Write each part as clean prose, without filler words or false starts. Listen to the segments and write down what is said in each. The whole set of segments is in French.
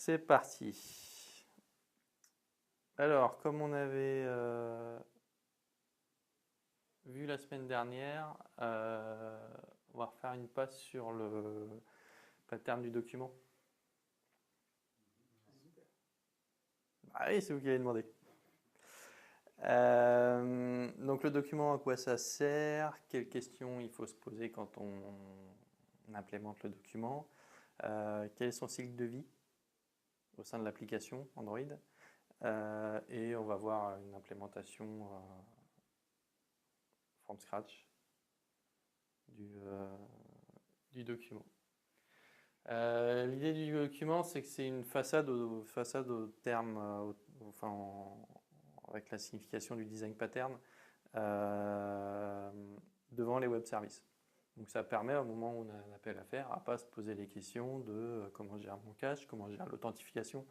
C'est parti. Alors, comme on avait vu la semaine dernière, on va refaire une passe sur le pattern du document. Ah oui, c'est vous qui avez demandé. Donc le document, à quoi ça sert? Quelles questions il faut se poser quand on implémente le document? Quel est son cycle de vie au sein de l'application Android? Et on va voir une implémentation from scratch du document. L'idée du document, c'est que c'est une façade au terme, avec la signification du design pattern devant les web services. Donc ça permet au moment où on a un appel à faire à pas se poser les questions de comment je gère mon cache, comment je gère l'authentification,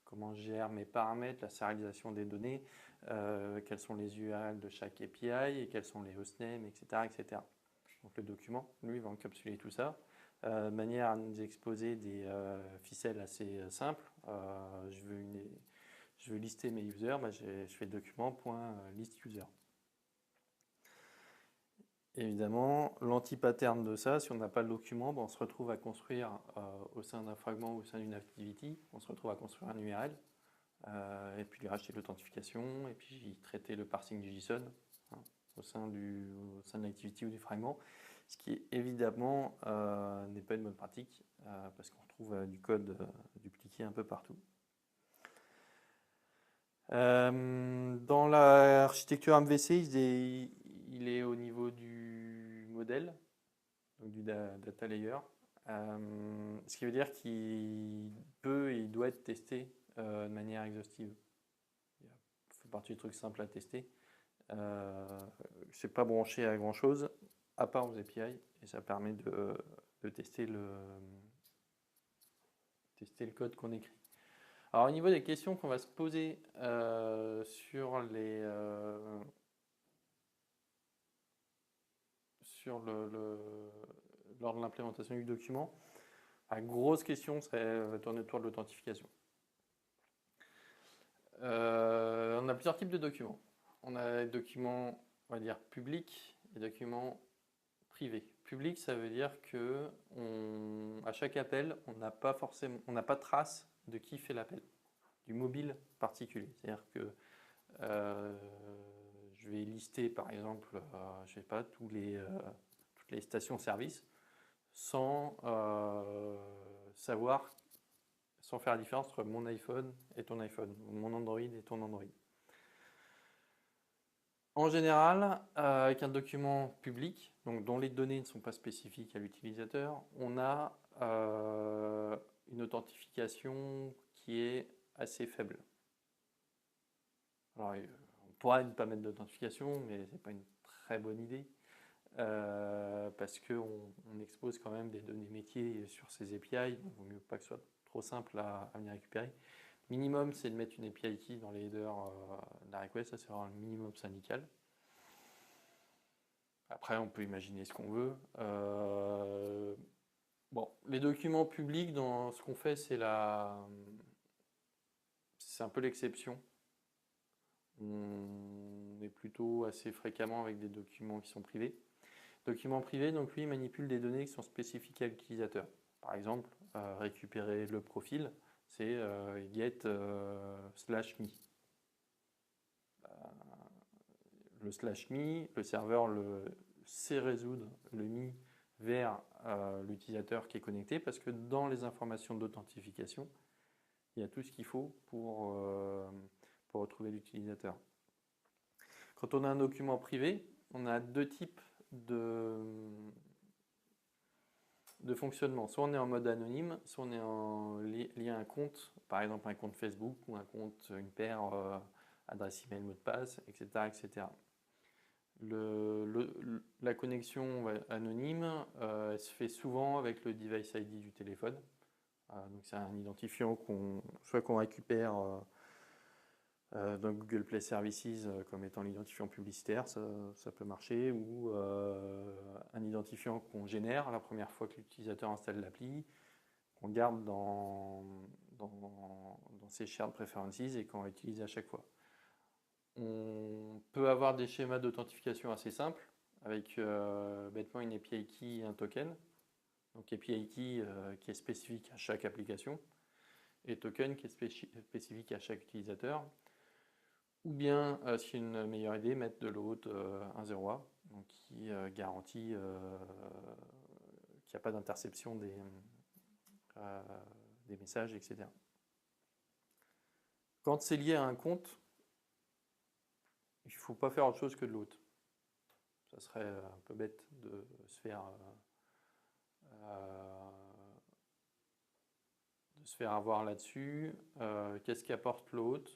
comment je gère mes paramètres, la serialisation des données, quels sont les URL de chaque API et quels sont les hostnames, etc., etc. Donc le document, lui, va encapsuler tout ça de manière à nous exposer des ficelles assez simples. Je veux lister mes users, je fais document.listUser. Évidemment, l'anti-pattern de ça, si on n'a pas le document, on se retrouve à construire au sein d'un fragment ou au sein d'une activity, on se retrouve à construire un URL, et puis lui racheter l'authentification, et puis traiter le parsing du JSON hein, au sein de l'activity ou du fragment, ce qui évidemment n'est pas une bonne pratique, parce qu'on retrouve du code dupliqué un peu partout. Dans l'architecture MVC, il est au niveau du modèle, donc du data layer, ce qui veut dire qu'il peut et il doit être testé de manière exhaustive. Ça fait partie des trucs simples à tester. C'est pas branché à grand chose, à part aux API, et ça permet de tester le code qu'on écrit. Alors au niveau des questions qu'on va se poser lors de l'implémentation du document, la grosse question va tourner autour de l'authentification. On a plusieurs types de documents. On a des documents, on va dire, publics et des documents privés. Public, ça veut dire que à chaque appel, on n'a pas trace de qui fait l'appel, du mobile particulier. C'est-à-dire que je vais lister, par exemple, je sais pas, toutes les stations-service sans sans faire la différence entre mon iPhone et ton iPhone, mon Android et ton Android. En général, avec un document public, donc dont les données ne sont pas spécifiques à l'utilisateur, on a une authentification qui est assez faible. Alors, on pourrait ne pas mettre d'authentification, mais ce n'est pas une très bonne idée, parce qu'on expose quand même des données métiers sur ces API, donc il vaut mieux pas que ce soit trop simple à venir récupérer. Minimum, c'est de mettre une API key dans les headers de la request, ça c'est vraiment le minimum syndical. Après, on peut imaginer ce qu'on veut. Bon, les documents publics, dans ce qu'on fait, c'est un peu l'exception. On est plutôt assez fréquemment avec des documents qui sont privés. Document privé, donc lui, il manipule des données qui sont spécifiques à l'utilisateur. Par exemple, récupérer le profil, c'est get /me. Le /me, le serveur sait résoudre le me vers l'utilisateur qui est connecté, parce que dans les informations d'authentification, il y a tout ce qu'il faut pour retrouver l'utilisateur. Quand on a un document privé, on a deux types de fonctionnement. Soit on est en mode anonyme, soit on est lié à un compte, par exemple un compte Facebook ou un compte, une paire adresse email, mot de passe, etc. etc. La connexion anonyme se fait souvent avec le device ID du téléphone. Donc c'est un identifiant soit qu'on récupère dans Google Play Services comme étant l'identifiant publicitaire, ça peut marcher, ou un identifiant qu'on génère la première fois que l'utilisateur installe l'appli, qu'on garde dans dans ces shared preferences et qu'on va utiliser à chaque fois. On peut avoir des schémas d'authentification assez simples avec bêtement une API key et un token. Donc API key qui est spécifique à chaque application et token qui est spécifique à chaque utilisateur. Ou bien, si une meilleure idée, mettre de l'autre un 0A, donc qui garantit qu'il n'y a pas d'interception des messages, etc. Quand c'est lié à un compte, il ne faut pas faire autre chose que de l'autre. Ça serait un peu bête de se faire avoir là-dessus. Qu'est-ce qu'apporte l'autre?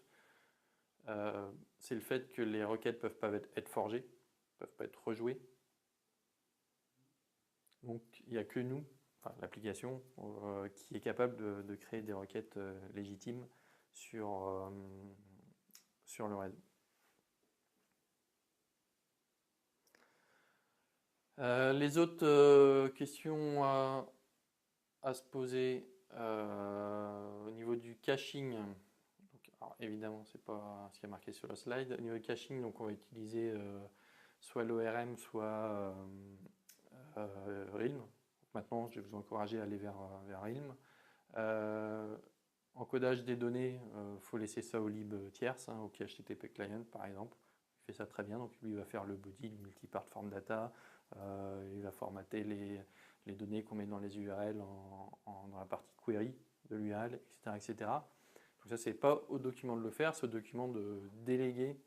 C'est le fait que les requêtes ne peuvent pas être forgées, ne peuvent pas être rejouées. Donc il n'y a que nous, enfin, l'application, qui est capable de créer des requêtes légitimes sur le réseau. Les autres questions à se poser au niveau du caching. Donc, alors, évidemment, c'est pas ce qui est marqué sur le slide. Au niveau du caching, donc on va utiliser soit l'ORM, soit Realm. Maintenant, je vais vous encourager à aller vers Realm. Encodage des données, il faut laisser ça au lib tierce, au HTTP client par exemple. Il fait ça très bien, donc lui il va faire le body, le multipart form data, il va formater les données qu'on met dans les URL dans la partie query de l'URL, etc., etc. Donc ça, c'est pas au document de le faire, c'est au document de déléguer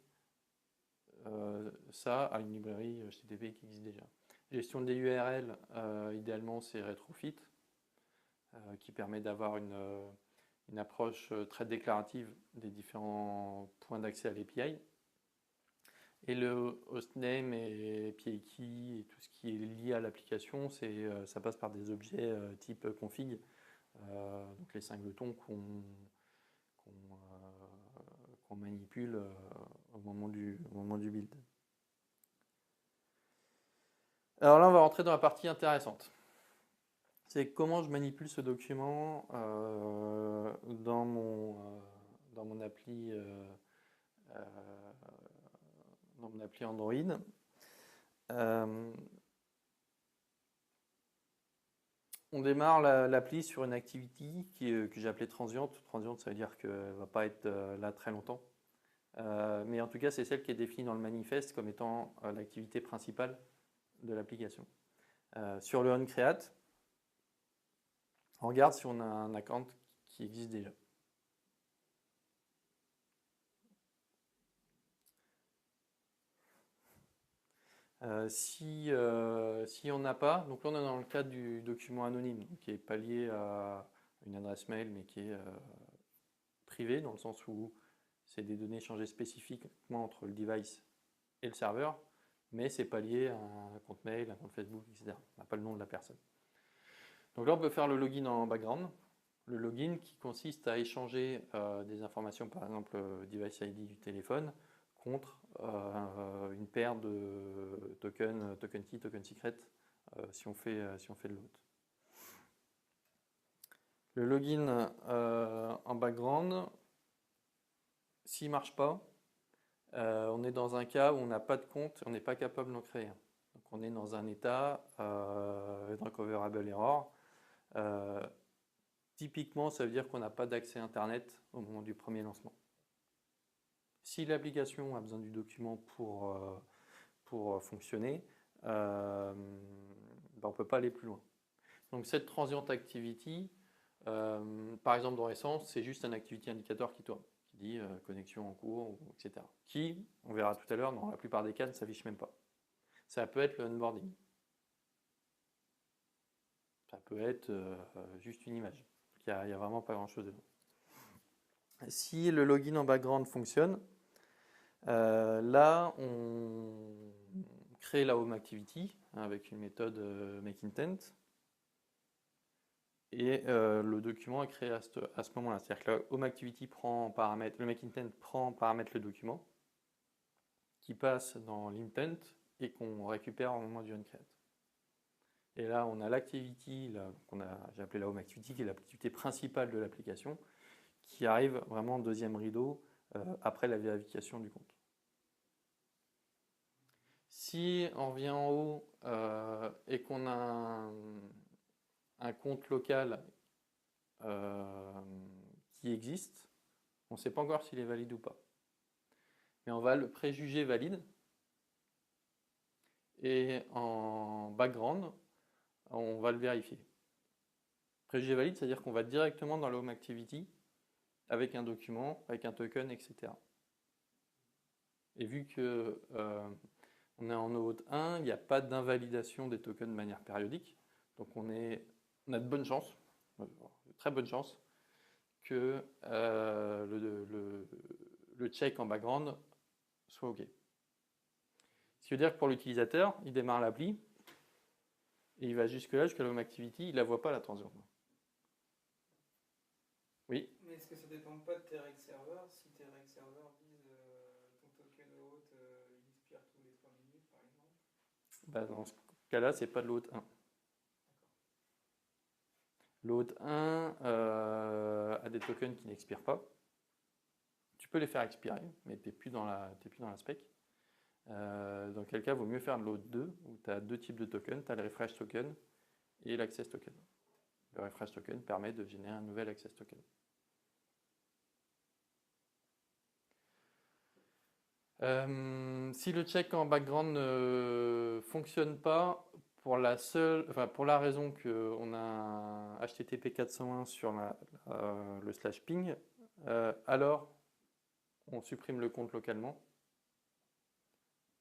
ça à une librairie HTTP qui existe déjà. Gestion des URL, idéalement c'est Retrofit, qui permet d'avoir une approche très déclarative des différents points d'accès à l'API. Et le hostname et API key et tout ce qui est lié à l'application, ça passe par des objets type config, donc les singletons qu'on manipule au moment du build. Alors là, on va rentrer dans la partie intéressante. C'est comment je manipule ce document dans mon appli Android. On démarre l'appli sur une activity que j'ai appelée transiente. Transiente, ça veut dire qu'elle ne va pas être là très longtemps. Mais en tout cas, c'est celle qui est définie dans le manifeste comme étant l'activité principale de l'application. Sur le onCreate, on regarde si on a un account qui existe déjà. Si on n'a pas, donc là on est dans le cadre du document anonyme, qui n'est pas lié à une adresse mail, mais qui est privé, dans le sens où c'est des données échangées spécifiquement entre le device et le serveur, mais c'est pas lié à un compte mail, un compte Facebook, etc. On n'a pas le nom de la personne. Donc là on peut faire le login en background. Le login qui consiste à échanger des informations, par exemple device ID du téléphone, contre une paire de tokens, token key, token secret, si on fait de l'autre. Le login en background, s'il ne marche pas, on est dans un cas où on n'a pas de compte et on n'est pas capable d'en créer un. Donc on est dans un état recoverable error. Typiquement, ça veut dire qu'on n'a pas d'accès Internet au moment du premier lancement. Si l'application a besoin du document pour fonctionner, on ne peut pas aller plus loin. Donc cette transient activity, par exemple dans Essence, c'est juste un activity indicator qui tourne, qui dit connexion en cours, etc. Qui, on verra tout à l'heure, dans la plupart des cas, ne s'affiche même pas. Ça peut être le onboarding. Ça peut être juste une image. Il n'y a vraiment pas grand-chose dedans. Si le login en background fonctionne, là, on crée la home activity avec une méthode makeIntent. Et le document est créé à ce moment-là. C'est-à-dire que la home activity prend en paramètre, le makeIntent prend en paramètre le document qui passe dans l'intent et qu'on récupère au moment du onCreate. Et là, on a l'activity, j'ai appelé la home activity, qui est l'activité principale de l'application, qui arrive vraiment en deuxième rideau après la vérification du compte. Si on revient en haut et qu'on a un compte local qui existe, on ne sait pas encore s'il est valide ou pas. Mais on va le préjuger valide. Et en background, on va le vérifier. Préjugé valide, c'est-à-dire qu'on va directement dans la Home Activity avec un document, avec un token, etc. Et vu que on est en OAuth 1, il n'y a pas d'invalidation des tokens de manière périodique. Donc on a de bonnes chances, de très bonnes chances, que le check en background soit OK. Ce qui veut dire que pour l'utilisateur, il démarre l'appli et il va jusque-là, jusqu'à la Home Activity, il ne la voit pas la transaction. Oui. Mais est-ce que ça ne dépend pas de tes reg serveurs? Si tes reg serveurs disent ton token OAuth il expire tous les 3 minutes par exemple? Bah, dans ce cas-là, c'est pas de l'OAuth 1. L'OAuth 1 a des tokens qui n'expirent pas. Tu peux les faire expirer, mais tu n'es plus dans la spec. Dans quel cas, il vaut mieux faire de l'OAuth 2, où tu as deux types de tokens. Tu as le refresh token et l'access token. Le refresh token permet de générer un nouvel access token. Si le check en background ne fonctionne pas, pour la raison qu'on a un HTTP 401 sur le /ping, alors on supprime le compte localement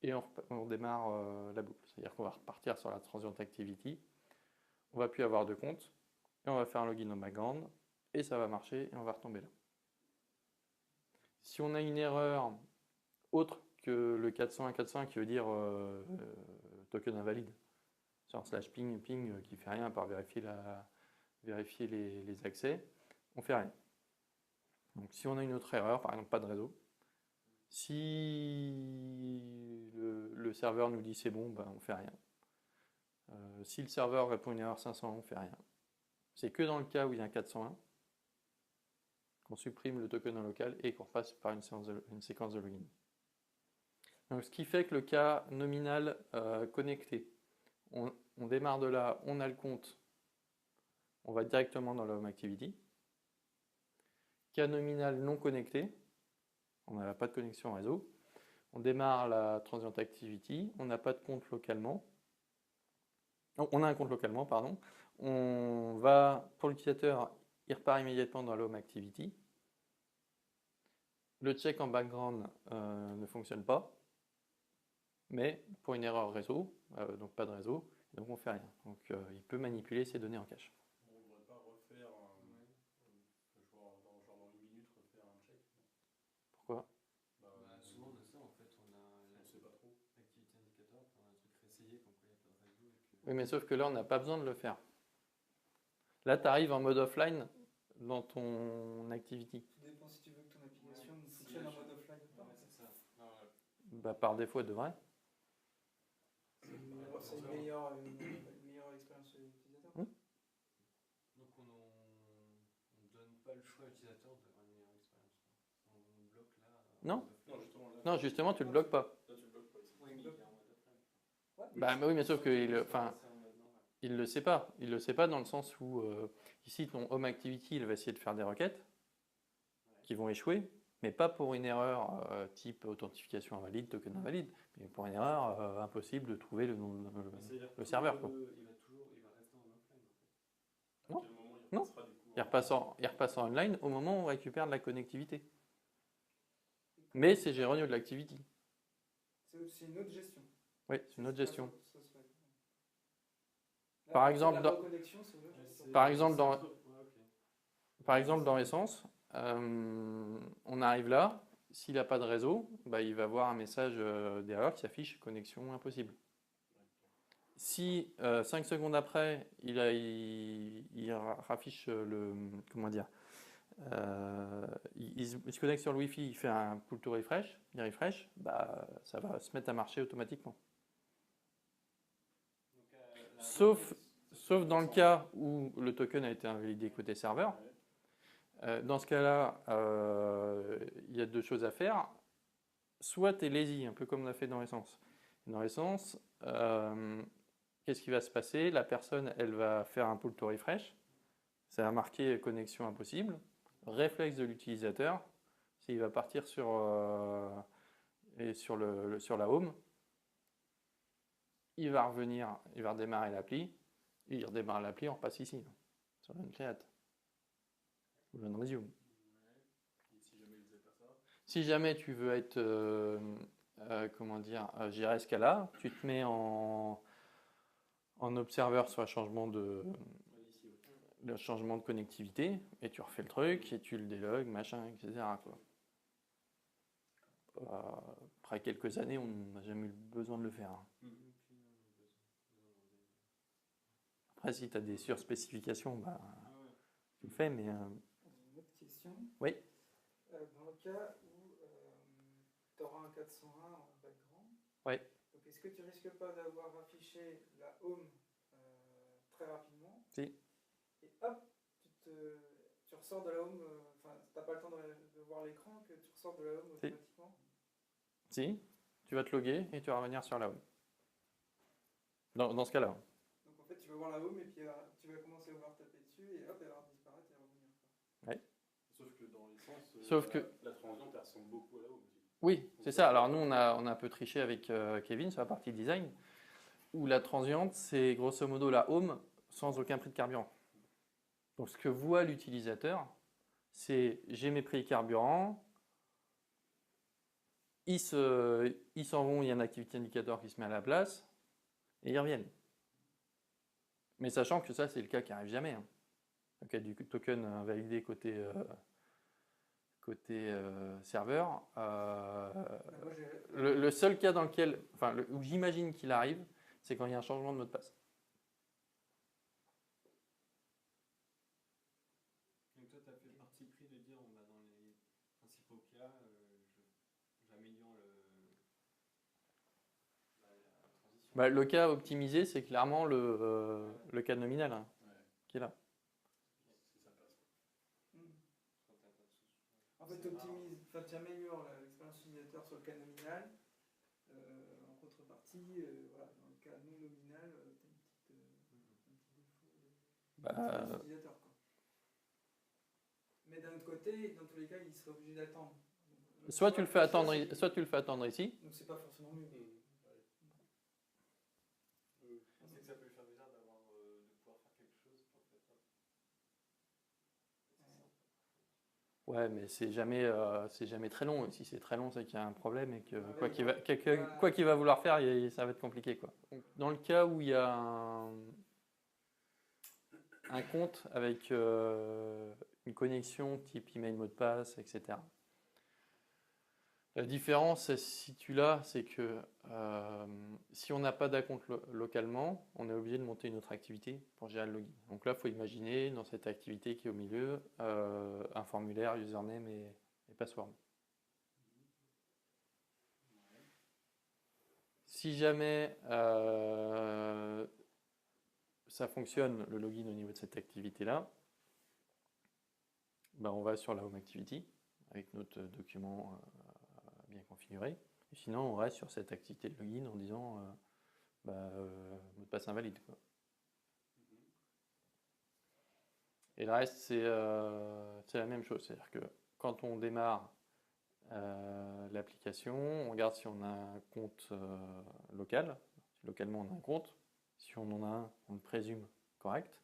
et on démarre la boucle. C'est-à-dire qu'on va repartir sur la transient activity, on va plus avoir de compte et on va faire un login au background et ça va marcher et on va retomber là. Si on a une erreur autre que le 401 qui veut dire token invalide, sur /ping qui fait rien à part vérifier les accès, on fait rien. Donc si on a une autre erreur, par exemple pas de réseau, si le serveur nous dit c'est bon, ben on fait rien. Si le serveur répond une erreur 501, on fait rien. C'est que dans le cas où il y a un 401 qu'on supprime le token en local et qu'on passe par une séquence de login. Donc, ce qui fait que le cas nominal connecté, on démarre de là, on a le compte, on va directement dans la Home Activity. Cas nominal non connecté, on n'a pas de connexion réseau, on démarre la transient activity, on n'a pas de compte localement, on a un compte localement, pardon, on va, pour l'utilisateur, il repart immédiatement dans la Home Activity. Le check en background ne fonctionne pas, mais pour une erreur réseau, donc pas de réseau, donc on fait rien. Donc il peut manipuler ces données en cache. On ne devrait pas refaire, genre dans une minute, refaire un check. Pourquoi? Souvent on a ça en fait, on ne sait pas trop. l'activité indicateur, on a un truc réessayé comme quoi il n'y a pas de réseau. Oui, mais sauf que là on n'a pas besoin de le faire. Là tu arrives en mode offline dans ton activity. Tout dépend si tu veux que ton application fonctionne en mode offline ou pas. Ouais, c'est ça. Bah, par défaut elle devrait. C'est une meilleure expérience utilisateur. Donc on donne pas le choix à l'utilisateur d'avoir une meilleure expérience. On bloque là. Non. Non, Justement tu le bloques pas. Là, tu le bloques pas. Oui, mais il est en mode offline. Bah oui, mais sauf qu'il il le sait pas. Il le sait pas dans le sens où ici ton Home Activity il va essayer de faire des requêtes qui vont échouer, mais pas pour une erreur type authentification invalide, token invalide, mais pour une erreur impossible de trouver le serveur. Quoi. Il va rester en offline en fait. Non. À quel moment il Non. repassera, du coup, Il repasse en online au moment où on récupère de la connectivité. Mais c'est géré au niveau de l'activity. C'est une autre gestion. Oui, c'est une autre gestion. Là, Par exemple, la dans- reconnexion, c'est une autre gestion. Par exemple, dans Essence, on arrive là, s'il n'a pas de réseau, bah, il va voir un message d'erreur qui s'affiche connexion impossible. Si 5 secondes après, il raffiche comment dire, il se connecte sur le Wi-Fi, il fait un pull to refresh, il refresh, bah, ça va se mettre à marcher automatiquement. Sauf dans le cas où le token a été invalidé côté serveur. Dans ce cas-là, il y a deux choses à faire. Soit tu es lazy, un peu comme on a fait dans Essence. Dans Essence, qu'est-ce qui va se passer? La personne, elle va faire un pull to refresh. Ça va marquer connexion impossible. Réflexe de l'utilisateur, s'il va partir sur la home, il va revenir, il va redémarrer l'appli. Il redémarre l'appli, on repasse ici, sur Run Create. Ou Run Resume. Et si jamais il faisait pas ça, Si jamais tu veux être, comment dire, j'irai Scala, tu te mets en observeur sur le changement de connectivité, et tu refais le truc, et tu le délogues, machin, etc. quoi. Après quelques années, on n'a jamais eu besoin de le faire. Après, si tu as des surspécifications, bah, tu le fais, mais... Une autre question. Oui. Dans le cas où tu auras un 401 en background, Ouais. donc est-ce que tu risques pas d'avoir affiché la home très rapidement? Si. Et hop, tu ressors de la home, enfin, t'as pas le temps de voir l'écran, que tu ressors de la home Si. automatiquement? Si, tu vas te loguer et tu vas revenir sur la home. Dans ce cas-là. Donc en fait, tu vas voir la home et puis tu vas commencer à voir taper dessus et hop, elle va disparaître et revenir. Ouais. sauf que dans l'essence, Sauf que- la transiente, elle ressemble beaucoup à la home aussi. Oui, c'est ça. Alors nous, on a un peu triché avec Kevin sur la partie design, où la transiente, c'est grosso modo la home sans aucun prix de carburant. Donc ce que voit l'utilisateur, c'est j'ai mes prix de carburant, ils s'en vont, il y a un activity indicator qui se met à la place, et ils reviennent. Mais sachant que ça, c'est le cas qui n'arrive jamais. Le cas du token validé côté serveur. Moi, Le seul cas dans lequel, enfin, où j'imagine qu'il arrive, c'est quand il y a un changement de mot de passe. Donc toi, tu as fait le parti pris de dire, bah, dans les principaux cas, j'améliore la transition. Bah, le cas optimisé, c'est clairement le cas nominal hein, Ouais. qui est là. Si ça passe. Quand t'as pas de sous. En fait, tu améliores l'expérience utilisateur sur le cas nominal. En contrepartie, voilà, dans le cas non nominal, tu as un petit défaut d'expérience utilisateur. Quoi. Mais d'un autre côté, dans tous les cas, il serait obligé d'attendre. Donc, Soit tu le fais attendre ici. Donc c'est pas forcément mieux. C'est que ça peut lui faire bizarre d'avoir de pouvoir faire quelque chose pour faire ça. Ouais, mais c'est jamais très long. Si c'est très long, c'est qu'il y a un problème et que Ouais, quoi qu'il va vouloir faire, ça va être compliqué. Quoi. Dans le cas où il y a un compte avec une connexion type email, mot de passe, etc. La différence, si tu l'as, c'est que si on n'a pas d'acompte localement, on est obligé de monter une autre activité pour gérer le login. Donc là, il faut imaginer dans cette activité qui est au milieu un formulaire, username et password. Si jamais ça fonctionne, le login au niveau de cette activité-là, ben on va sur la Home Activity avec notre document bien configuré. Et sinon, on reste sur cette activité de login en disant mot de passe invalide. Quoi. Et le reste, c'est la même chose. C'est-à-dire que quand on démarre l'application, on regarde si on a un compte local. Si localement, on a un compte. Si on en a un, on le présume correct.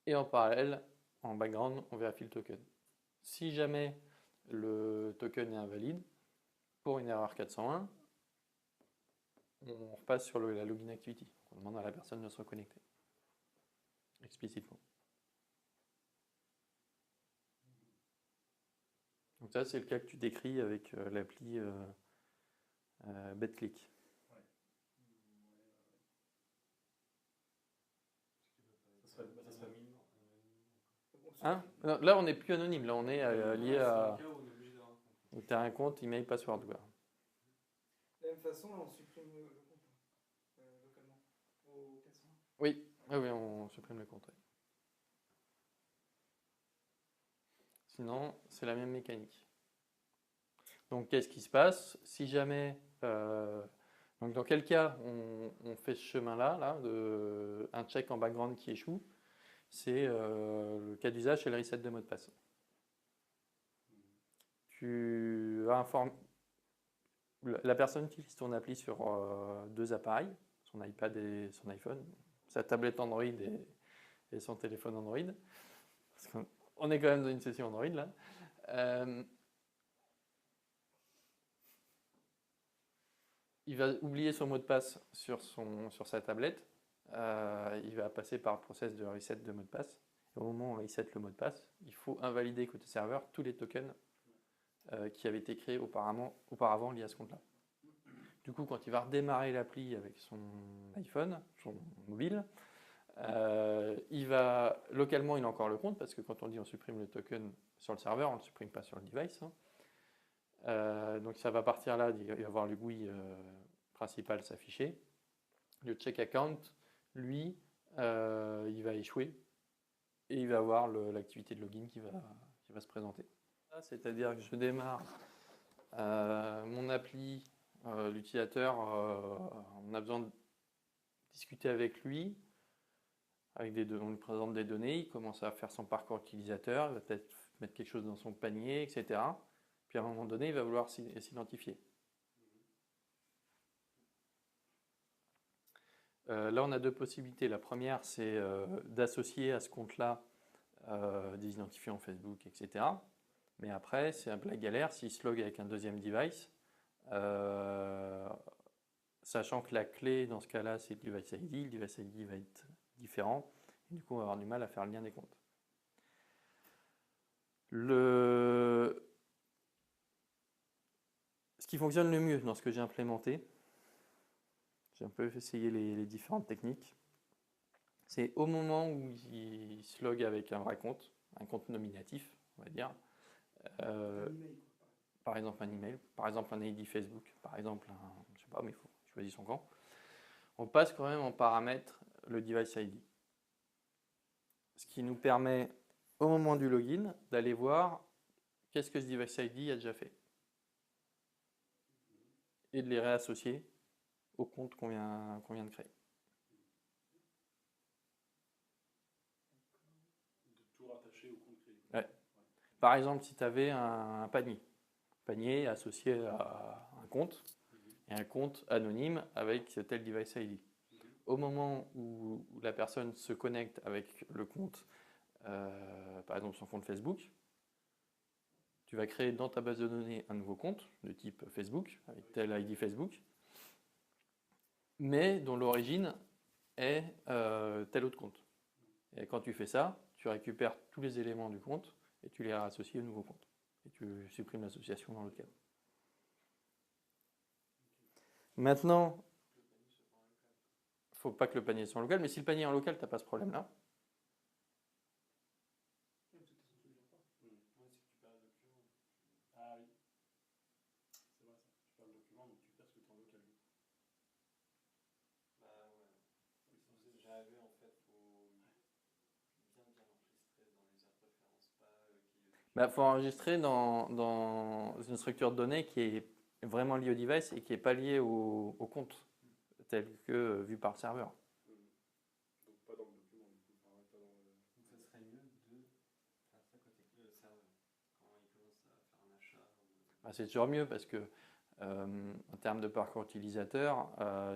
Et en parallèle, en background, on vérifie le token. Si jamais le token est invalide, pour une erreur 401, on repasse sur la login activity. On demande à la personne de se reconnecter explicitement. Donc ça, c'est le cas que tu décris avec l'appli BetClick. Ça serait minime. Hein? Non, là, on n'est plus anonyme. Là, on est lié à... C'est un cas où on est obligé d'avoir un compte. Donc, tu as un compte, email, password. Quoi. De la même façon, on supprime le compte localement au 401. Oui, on supprime le compte. Ouais. Sinon, c'est la même mécanique. Donc, qu'est-ce qui se passe? Si jamais... donc, dans quel cas on fait ce chemin-là, un check en background qui échoue? C'est le cas d'usage, c'est le reset de mot de passe. La personne utilise ton appli sur deux appareils, son iPad et son iPhone, sa tablette Android et son téléphone Android. Parce qu'on est quand même dans une session Android là. Il va oublier son mot de passe sur sa tablette. Il va passer par le process de reset de mot de passe. Et au moment où on reset le mot de passe, il faut invalider côté serveur tous les tokens qui avaient été créés auparavant liés à ce compte-là. Du coup, quand il va redémarrer l'appli avec son iPhone, son mobile, localement, il a encore le compte, parce que quand on dit on supprime le token sur le serveur, on ne le supprime pas sur le device. Donc ça va partir là, il va voir le GUI principal s'afficher. Le check account, lui, il va échouer et il va avoir l'activité de login qui va se présenter. C'est-à-dire que je démarre mon appli, l'utilisateur, on a besoin de discuter avec lui, on lui présente des données, il commence à faire son parcours utilisateur, il va peut-être mettre quelque chose dans son panier, etc. Puis à un moment donné, il va vouloir s'identifier. Là, on a deux possibilités. La première, c'est d'associer à ce compte-là des identifiants Facebook, etc. Mais après, c'est un peu la galère s'il se log avec un deuxième device, sachant que la clé, dans ce cas-là, c'est le device ID. Le device ID va être différent. Et du coup, on va avoir du mal à faire le lien des comptes. Ce qui fonctionne le mieux dans ce que j'ai implémenté, j'ai un peu essayé les différentes techniques, c'est au moment où il se log avec un vrai compte, un compte nominatif, on va dire, par exemple un email, par exemple un ID Facebook, par exemple je sais pas, mais il faut choisir son camp. On passe quand même en paramètre le device ID. Ce qui nous permet, au moment du login, d'aller voir qu'est-ce que ce device ID a déjà fait. Et de les réassocier au compte qu'on vient de créer. De tout rattacher au compte créé. Ouais. Par exemple, si tu avais un panier associé à un compte, et un compte anonyme avec tel device ID. Au moment où la personne se connecte avec le compte, par exemple son compte Facebook, tu vas créer dans ta base de données un nouveau compte de type Facebook, avec tel ID Facebook, mais dont l'origine est tel autre compte. Et quand tu fais ça, tu récupères tous les éléments du compte et tu les associes au nouveau compte. Et tu supprimes l'association dans l'autre cas. Maintenant, il ne faut pas que le panier soit en local, mais si le panier est en local, tu n'as pas ce problème-là. Ah oui. C'est vrai ça. Tu perds le document, donc tu perds ce que tu as en local. Bah ouais. J'avais en fait, faut bien enregistrer dans les références, pas Faut enregistrer dans une structure de données qui est vraiment liée au device et qui n'est pas liée au compte tel que vu par le serveur. Donc pas dans le document du coup. Enfin, pas dans le... Donc ça serait mieux de faire ça côté le serveur. Quand il commence à faire un achat. C'est toujours mieux parce que en termes de parcours utilisateur,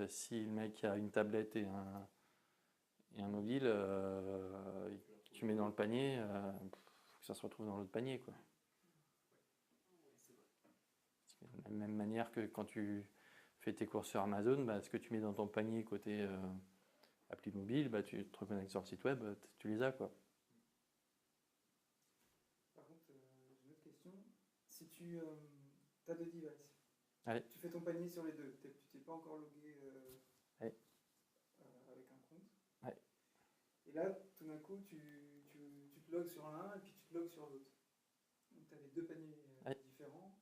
si le mec a une tablette et un mobile, tu mets dans le panier, faut que ça se retrouve dans l'autre panier, quoi. De la même manière que quand tu fais tes courses sur Amazon, ce que tu mets dans ton panier côté appli mobile, tu te reconnectes sur le site web, tu les as, quoi. Par contre, j'ai une autre question. Si tu as deux devices, Allez. tu fais ton panier sur les deux, tu t'es pas encore logué avec un compte. Ouais. Et là, tout d'un coup, tu te logs sur l'un et puis tu te logs sur l'autre. Donc tu avais deux paniers différents.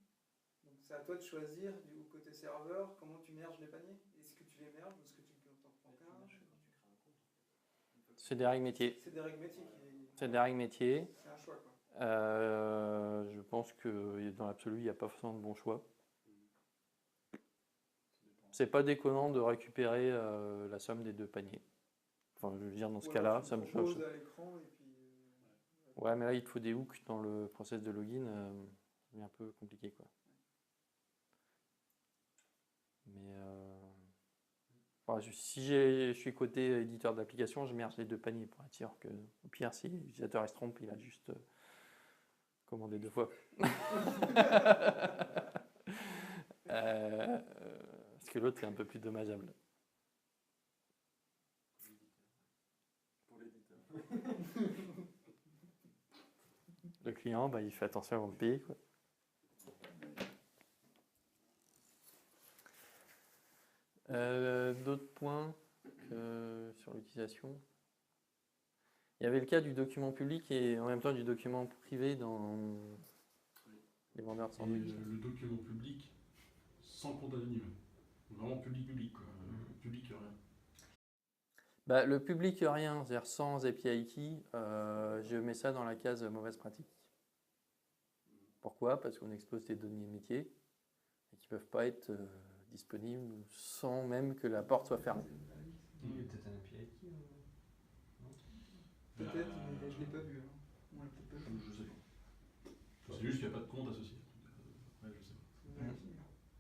Donc c'est à toi de choisir du côté serveur comment tu merges les paniers. Est-ce que tu les merges ou est-ce que tu t'en prends qu'un? C'est des règles métiers. C'est des règles métiers. C'est des règles métiers. C'est un choix, quoi. Je pense que dans l'absolu, il n'y a pas forcément de bon choix. C'est pas déconnant de récupérer la somme des deux paniers. Enfin, je veux dire, dans ce cas-là, ça me change. À l'écran et puis, Ouais, mais là, il te faut des hooks dans le process de login. C'est un peu compliqué, quoi. Mais si je suis côté éditeur d'application, je merge les deux paniers pour être sûr que, au pire, si l'utilisateur se trompe, il a juste commandé 2 fois. Parce que l'autre est un peu plus dommageable. Pour l'éditeur. Le client, il fait attention avant de payer, quoi. D'autres points sur l'utilisation. Il y avait le cas du document public et en même temps du document privé dans les vendeurs de Et sandwich. le document public sans compte anonyme. Vraiment public, quoi. Public, rien. Le public rien, c'est-à-dire sans API key, je mets ça dans la case mauvaise pratique. Pourquoi? Parce qu'on expose des données métiers et qui ne peuvent pas être disponibles sans même que la porte soit fermée. Il y a peut-être un API key, non? peut-être, mais je ne l'ai pas vu. Hein. On l'a peut-être pas vu. Je sais pas. C'est juste qu'il n'y a pas de compte associé. Ouais, je sais pas.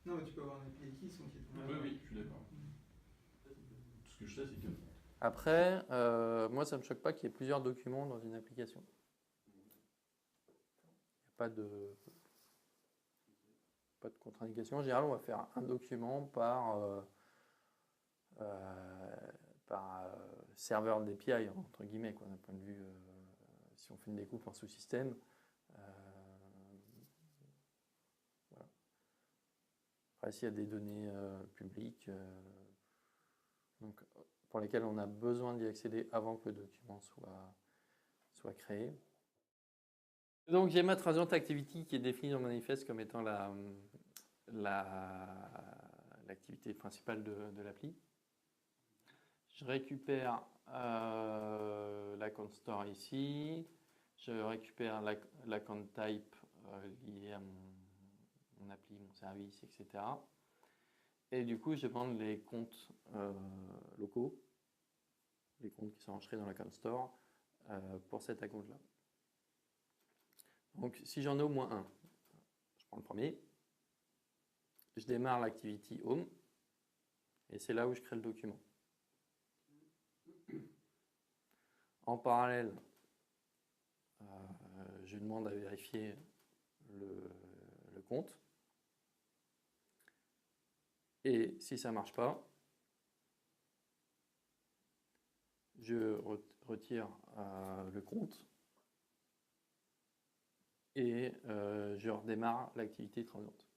Non, mais tu peux avoir un API key sans qu'il y ait ton Oui, je suis d'accord. Tout ce que je sais, c'est que. Après, moi, ça ne me choque pas qu'il y ait plusieurs documents dans une application. Il n'y a pas de contre-indication. En général, on va faire un document par serveur d'API, entre guillemets, quoi, d'un point de vue, si on fait une découpe en sous-système. Voilà. Après, s'il y a des données publiques donc, pour lesquelles on a besoin d'y accéder avant que le document soit créé. Donc, j'ai ma transient activity qui est définie dans le manifeste comme étant l'activité principale de l'appli. Je récupère l'account store ici. Je récupère l'account type lié à mon appli, mon service, etc. Et du coup, je demande les comptes locaux, les comptes qui sont enregistrés dans l'account store pour cet account-là. Donc, si j'en ai au moins un, je prends le premier. Je démarre l'activity home et c'est là où je crée le document. En parallèle, je demande à vérifier le compte. Et si ça ne marche pas, je retire le compte et je redémarre l'activité transiente.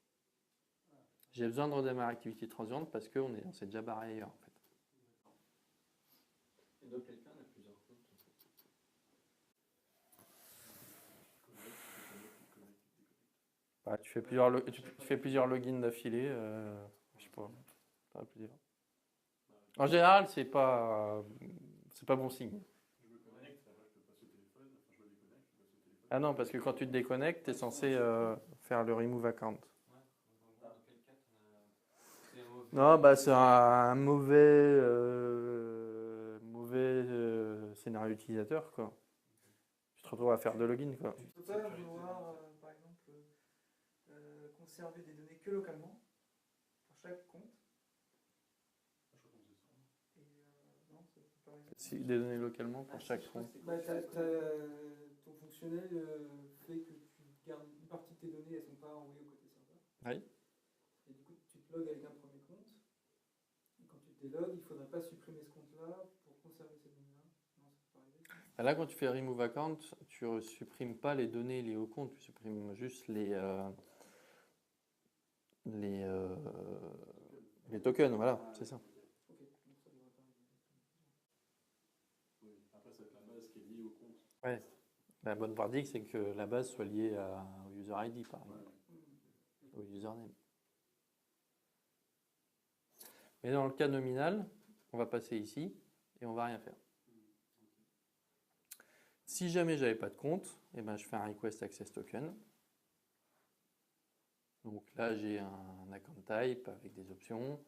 J'ai besoin de redémarrer l'activité transiente parce qu'on s'est déjà barré ailleurs en fait. Et donc quelqu'un a plusieurs comptes en fait. Tu fais plusieurs logins d'affilée. Je sais pas. Plusieurs. En général, c'est pas bon signe. Je me connecte, après je peux passer au téléphone. Enfin, je me déconnecte, je passe au téléphone. Ah non, parce que quand tu te déconnectes, tu es censé faire le remove account. Dans quel cas Non, c'est un mauvais scénario utilisateur, quoi. Tu te retrouves à faire 2 logins, quoi. Tu peux pas vouloir, par exemple, conserver des données que localement pour chaque compte. Et non, ça peut pas arriver. Si, des données localement pour chaque compte. Ton fonctionnel fait que tu gardes une partie de tes données, elles ne sont pas envoyées au côté serveur. Oui. Et du coup, tu te logs avec un premier compte. Et quand tu te délogues, il ne faudrait pas supprimer ce compte-là pour conserver ces données-là. Non, ça peut pas arriver. Là, quand tu fais remove account, tu ne supprimes pas les données liées au compte, tu supprimes juste les tokens, voilà, c'est ça. Ok, donc ça devrait pas arriver. Oui. Après, c'est la base qui est liée au compte. Ouais. La bonne pratique, c'est que la base soit liée au user ID, par exemple, au username. Mais dans le cas nominal, on va passer ici et on va rien faire. Si jamais j'avais pas de compte, eh ben, je fais un request access token. Donc là, j'ai un account type avec des options.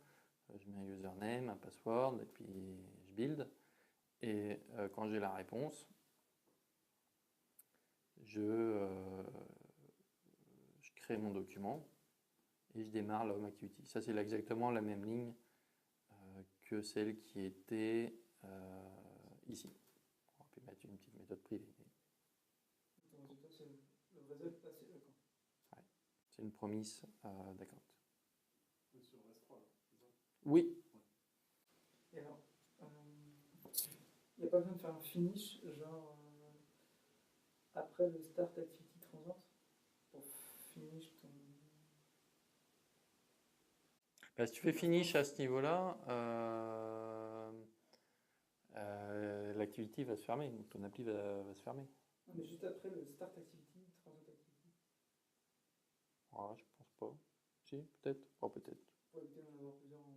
Je mets un username, un password, et puis je build. Et quand j'ai la réponse, je crée mon document et je démarre la Home Activity. Ça, c'est exactement la même ligne que celle qui était ici. On peut mettre une petite méthode privée. Ton résultat, c'est le résultat, c'est d'accord. C'est une promise d'account. Sur REST3, là, c'est ça? Oui. Et alors, il n'y a pas besoin de faire un finish, genre après le start activity transient, pour finish ton. Bah, si tu fais finish à ce niveau-là, l'activity va se fermer, donc ton appli va se fermer. Non, mais juste après le start activity, transient activity. Ah, je pense pas. Si, peut-être. Oh, peut-être. Pour éviter d'en avoir plusieurs en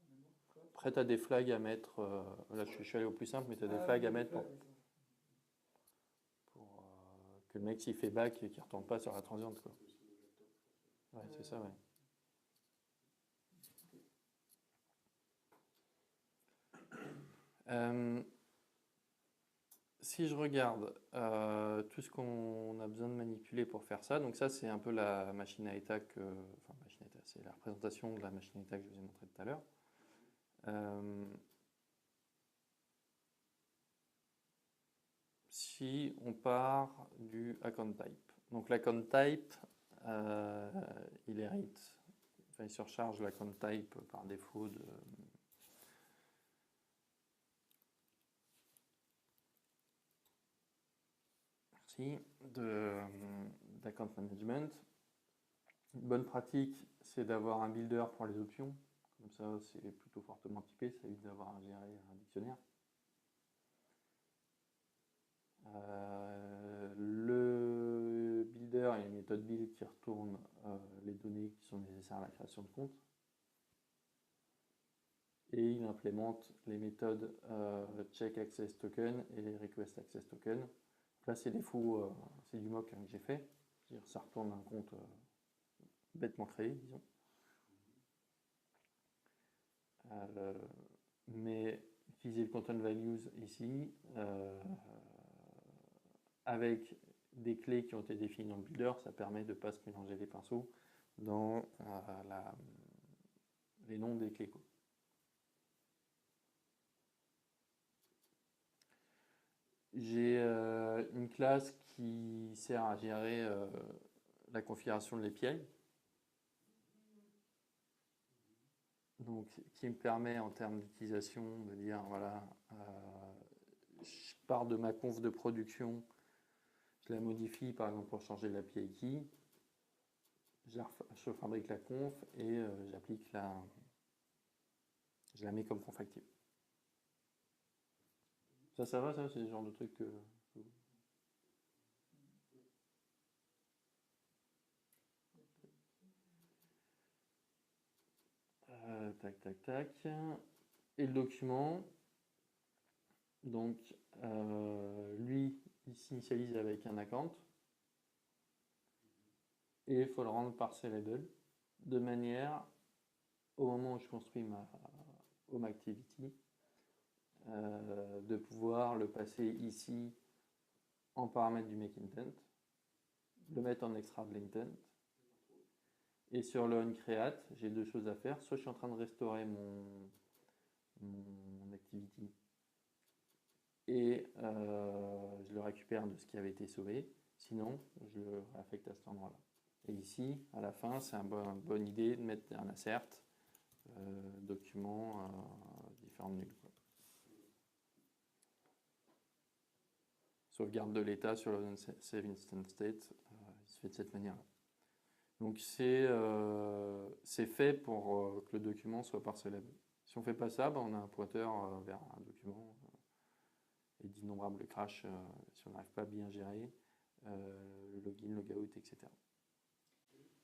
mémoire. Quoi. Après, tu as des flags à mettre. Là, je suis allé au plus simple, mais tu as des flags à mettre pour que le mec, s'il fait back, et qu'il ne retourne pas sur la transiente. Quoi. Ouais, c'est ça, ouais. Si je regarde tout ce qu'on a besoin de manipuler pour faire ça, donc ça c'est un peu la machine à état enfin machine à état, c'est la représentation de la machine à état que je vous ai montré tout à l'heure. Si on part du account type, donc l'account type, il hérite, enfin il surcharge l'account type par défaut d'account management. Une bonne pratique, c'est d'avoir un builder pour les options. Comme ça, c'est plutôt fortement typé, ça évite d'avoir à gérer un dictionnaire. Le builder est une méthode build qui retourne les données qui sont nécessaires à la création de compte. Et il implémente les méthodes check access token et request access token. Là, c'est des fous, c'est du mock que j'ai fait. Ça retourne un compte bêtement créé, disons. Mais utiliser le content values ici avec des clés qui ont été définies dans le builder, ça permet de ne pas se mélanger les pinceaux dans les noms des clés. J'ai une classe qui sert à gérer la configuration de l'API. Donc, qui me permet en termes d'utilisation de dire voilà, je pars de ma conf de production, je la modifie par exemple pour changer l'API key, je fabrique la conf et j'applique je la mets comme conf active. Ça va, ça, c'est le genre de truc que. Tac, tac, tac. Et le document, donc, lui, il s'initialise avec un account. Et il faut le rendre parcellable de manière, au moment où je construis ma Home Activity, de pouvoir le passer ici en paramètre du make intent, le mettre en extrable intent. Et sur le onCreate, j'ai deux choses à faire. Soit je suis en train de restaurer mon activity et je le récupère de ce qui avait été sauvé. Sinon, je le réaffecte à cet endroit-là. Et ici, à la fin, c'est une bonne idée de mettre un assert, document, différentes nulles. Sauvegarde de l'état sur le save instant state, il se fait de cette manière-là. Donc c'est fait pour que le document soit parcellable. Si on ne fait pas ça, on a un pointeur vers un document et d'innombrables crashs si on n'arrive pas à bien gérer le login, logout, etc.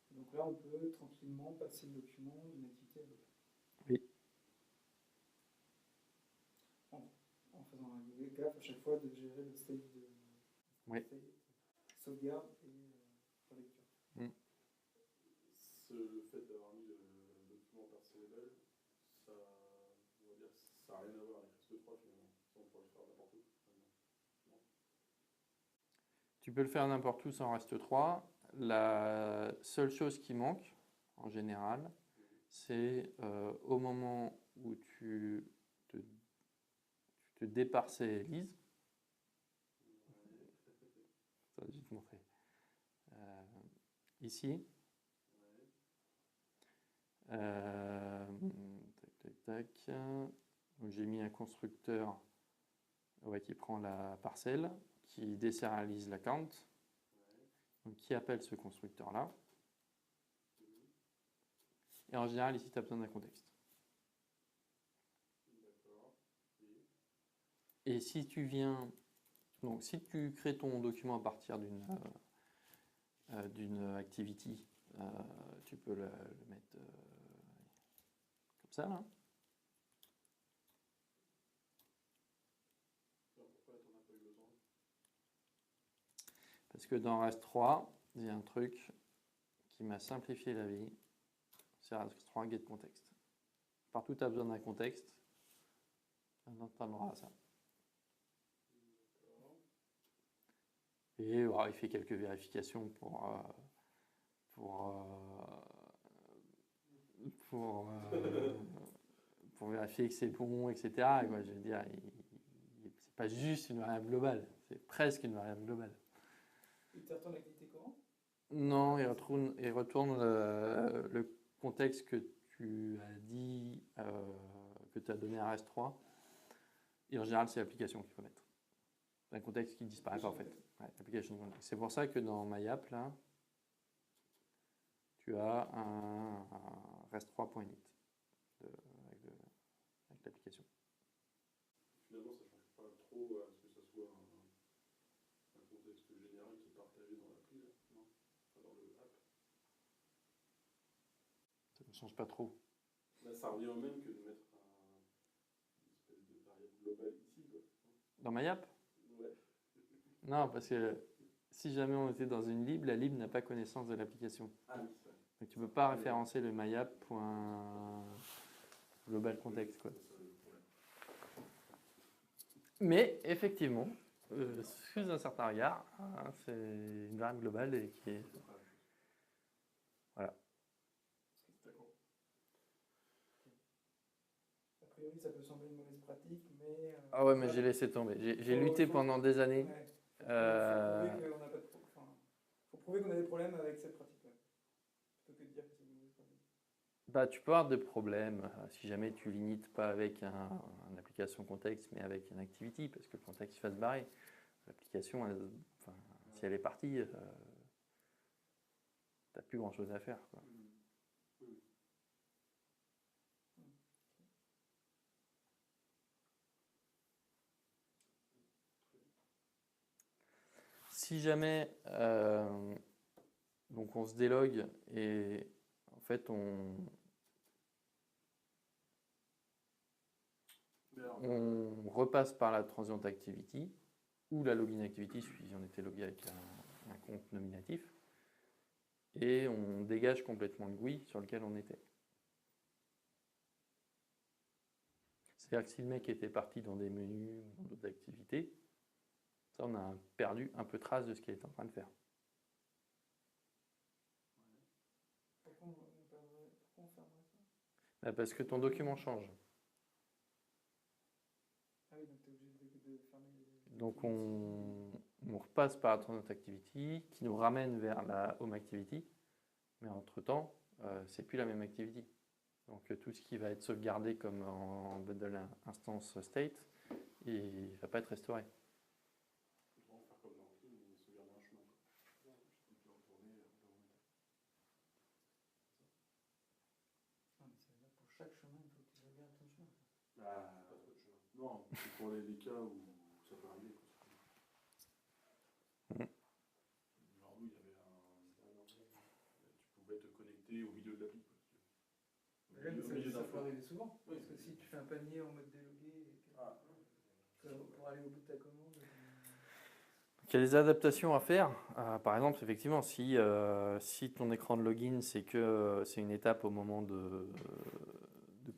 Donc là, on peut tranquillement passer le document d'une activité à l'autre. Oui. En faisant gaffe à chaque fois de gérer le state Oui. Sauvegarde et relecture. Le fait d'avoir mis le document par C-level, ça, on va dire, ça n'a rien à voir avec REST 3 finalement. Ça, on pourrait le faire n'importe où. Non. Tu peux le faire n'importe où sans REST 3. La seule chose qui manque, en général, c'est au moment où tu te déparséllises. Ça, je vais te montrer. Ici. Tac. Donc, j'ai mis un constructeur qui prend la parcelle, qui désérialise l'account, donc qui appelle ce constructeur-là. Et en général, ici, tu as besoin d'un contexte. Et si tu viens, donc si tu crées ton document à partir d'une activity, tu peux le mettre comme ça là. Parce que dans REST 3, il y a un truc qui m'a simplifié la vie, c'est REST 3 get context. Partout tu as besoin d'un contexte, maintenant tu en auras ça. Et il fait quelques vérifications pour vérifier que c'est bon, etc. Et quoi, je veux dire, c'est pas juste une variable globale, c'est presque une variable globale. Il te retourne l'activité comment? Non, il retourne le contexte que tu as dit, que tu as donné à REST 3. Et en général, c'est l'application qu'il faut mettre. Un contexte qui ne disparaît pas en fait. Ouais, application context. C'est pour ça que dans MyApp, là, tu as un REST3.init avec l'application. Finalement, ça ne change pas trop à ce que ça soit un contexte général qui est partagé dans l'appli, là, non? Enfin, dans le app. Ça ne change pas trop. Là, ça revient au même que de mettre une espèce de variable globale ici, quoi. Dans MyApp? Ouais. Non, parce que si jamais on était dans une lib, la lib n'a pas connaissance de l'application. Ah oui, ça. Donc tu ne peux pas référencer le myApp.global context, quoi. Mais effectivement, sous un certain regard, c'est une variable globale et qui est. Voilà. D'accord. A priori, ça peut sembler une mauvaise pratique, mais. Ah ouais, mais j'ai laissé tomber. J'ai lutté pendant des années. Ouais. Faut prouver qu'on a des problèmes avec cette pratique-là. Plutôt que de dire que c'est une mauvaise pratique. Bah, tu peux avoir des problèmes si jamais tu limites pas avec une application contexte, mais avec une activity, parce que le contexte il va se barrer. L'application, si elle est partie, tu n'as plus grand chose à faire, quoi. Si jamais donc on se délogue et en fait on repasse par la transient activity ou la login activity si on était logué avec un compte nominatif et on dégage complètement le GUI sur lequel on était. C'est-à-dire que si le mec était parti dans des menus ou dans d'autres activités, ça on a perdu un peu trace de ce qu'il est en train de faire. Pourquoi on fermerait ça? Parce que ton document change. Ah oui, donc tu es obligé de fermer les. Donc on repasse par la transient activity qui nous ramène vers la home activity, mais entre-temps, c'est plus la même activity. Donc tout ce qui va être sauvegardé comme en bundle instance state, il ne va pas être restauré. On va faire comme dans l'appli, mais sauvegarder un chemin. Tu peux retourner là où on était. Ah, mais ça veut dire pour chaque chemin, il faut que tu sauvegardes ton chemin. Ah, pas trop de chemin. Non, c'est pour les cas où ça peut arriver. Genre nous, il y avait tu pouvais te connecter au milieu de l'appli. Ça peut arriver souvent. Parce que si tu fais un panier en mode délogué, pour aller au bout de ta commande. Quelles les adaptations à faire? Par exemple, effectivement, si ton écran de login, c'est une étape au moment de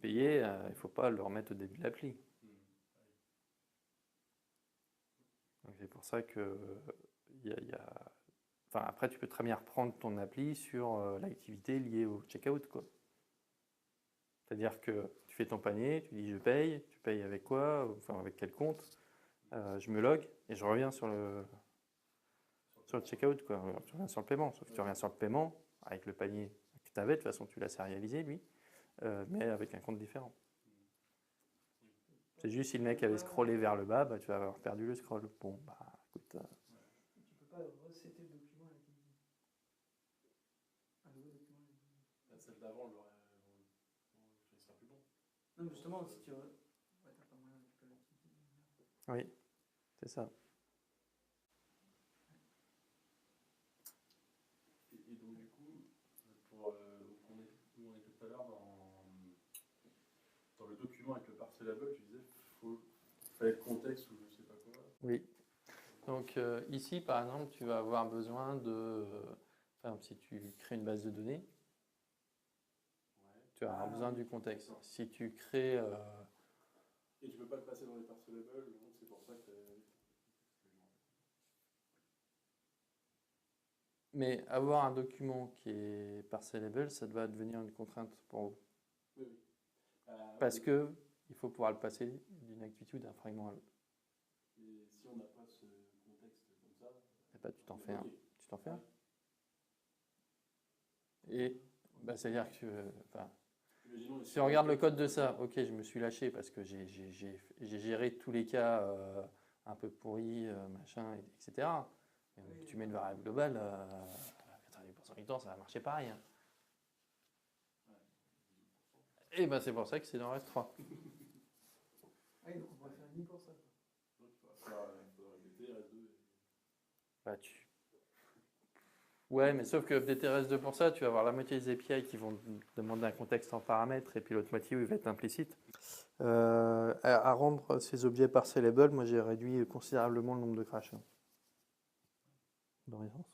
payer, il ne faut pas le remettre au début de l'appli. Donc, c'est pour ça que enfin, après, tu peux très bien reprendre ton appli sur l'activité liée au checkout, quoi. C'est-à-dire que tu fais ton panier, tu dis je paye, tu payes avec quoi, enfin avec quel compte, je me log et je reviens sur le checkout, quoi. Alors, tu reviens sur le paiement, sauf que tu reviens sur le paiement avec le panier que tu avais, de toute façon tu l'as sérialisé lui, mais avec un compte différent. C'est juste si le mec avait scrollé vers le bas, bah, tu vas avoir perdu le scroll. Bon, bah écoute. Tu peux pas resetter le document avec un nouveau document. Celle d'avant, il sera plus bon. Non, mais justement, si tu. Ouais, t'as pas moyen de récupérer l'activité. Oui, c'est ça. Et donc, du coup, on est tout à l'heure dans le document avec le parcellable, tu disais qu'il fallait le contexte ou je sais pas quoi. Oui. Donc ici, par exemple, tu vas avoir besoin de. Par exemple, si tu crées une base de données, tu vas avoir besoin du contexte. Si tu crées. Et tu peux pas le passer dans les parcellables, donc c'est pour ça que. Mais avoir un document qui est parcellable, ça va devenir une contrainte pour vous. Oui, oui. Parce que il faut pouvoir le passer d'une activité ou d'un fragment à l'autre. Et si on n'a pas ce contexte comme ça, Eh ben, tu t'en fais un. Tu t'en fais un. Ouais. Et bah, c'est-à-dire que enfin, Imaginons, si on regarde le code de ça, ok, je me suis lâché parce que j'ai géré tous les cas un peu pourris, machin, etc. Mais tu mets une variable globale, 90% du temps, ça va marcher pareil. Hein. Et ben c'est pour ça que c'est dans RS3. Ah, donc on pourrait faire ni pour ça. donc il faudra répéter RS2. Bah, Ouais, mais sauf que updater RS2 pour ça, tu vas avoir la moitié des API qui vont demander un contexte en paramètres et puis l'autre moitié où il va être implicite. À rendre ces objets parcellables, moi j'ai réduit considérablement le nombre de crashs. Dans les sens.